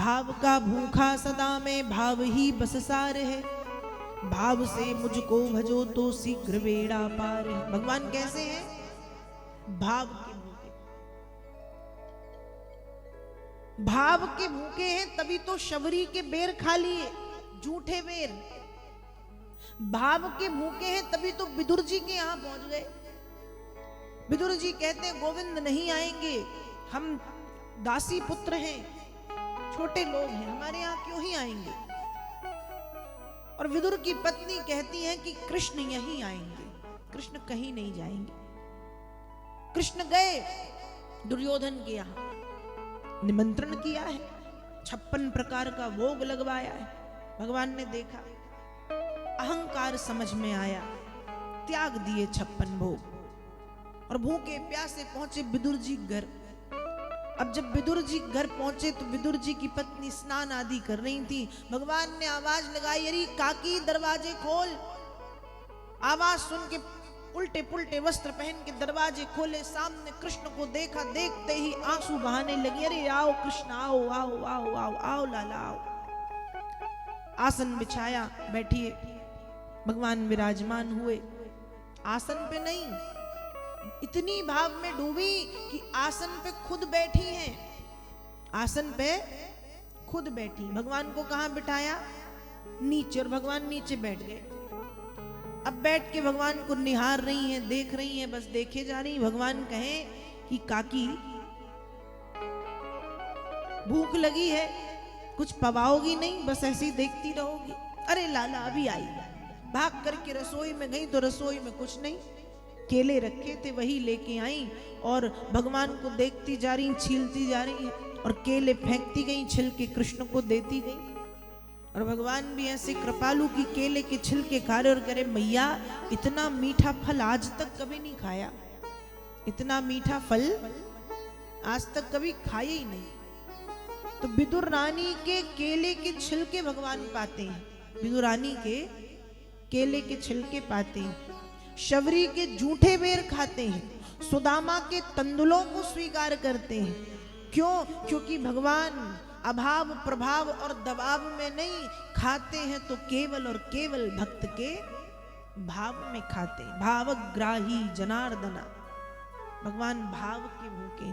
भाव का भूखा सदा में भाव ही बस सार है, भाव से मुझको भजो तो शीघ्र बेड़ा पार है। भगवान कैसे हैं? भाव के भूखे, भाव के भूखे हैं, तभी तो शबरी के बेर खा लिए, झूठे बेर। भाव के भूखे हैं तभी तो विदुर जी के यहां पहुंच गए। विदुर जी कहते हैं गोविंद नहीं आएंगे, हम दासी पुत्र हैं, छोटे लोग हैं, हमारे यहां क्यों ही आएंगे। और विदुर की पत्नी कहती है कि कृष्ण यहीं आएंगे, कृष्ण कहीं नहीं जाएंगे। कृष्ण गए दुर्योधन के यहां, निमंत्रण किया है, 56 प्रकार का भोग लगवाया है। भगवान ने देखा, अहंकार समझ में आया, त्याग दिए 56 भोग और भूखे प्यासे पहुंचे विदुर जी घर। अब जब विदुर जी घर पहुंचे तो विदुर जी की पत्नी स्नान आदि कर रही थी। भगवान ने आवाज लगाई, अरे काकी दरवाजे खोल। आवाज सुन के उल्टे पुल्टे वस्त्र पहन के दरवाजे खोले, सामने कृष्ण को देखा, देखते ही आंसू बहाने लगी। अरे आओ कृष्ण, आओ आओ आओ आओ आओ लाला आओ। आसन बिछाया, बैठिए। भगवान विराजमान हुए, आसन पे नहीं, इतनी भाव में डूबी कि आसन पे खुद बैठी हैं, आसन पे खुद बैठी। भगवान को कहां बिठाया? नीचे, और भगवान नीचे बैठ गए। अब बैठ के भगवान को निहार रही हैं, देख रही हैं, बस देखे जा रही। भगवान कहें कि काकी भूख लगी है, कुछ पवाओगी नहीं, बस ऐसे ही देखती रहोगी? अरे लाला अभी आई। भाग करके रसोई में गई तो रसोई में कुछ नहीं, केले रखे थे वही लेके आई और भगवान को देखती जा रही, छीलती जा रही और केले फेंकती गई, छिलके कृष्ण को देती गई। और भगवान भी ऐसे कृपालु की केले के छिलके खा रहे और कह रहे, मैया इतना मीठा फल आज तक कभी नहीं खाया, इतना मीठा फल आज तक कभी खाया ही नहीं। तो विदुर रानी के केले के छिलके भगवान पाते हैं, विदुर रानी के केले के छिलके पाते हैं, शबरी के जूठे बेर खाते हैं, सुदामा के तंदुलों को स्वीकार करते हैं। क्यों? क्योंकि भगवान अभाव प्रभाव और दबाव में नहीं खाते हैं, तो केवल और केवल भक्त के भाव में खाते हैं। भावग्राही जनार्दना, भगवान भाव के भूखे।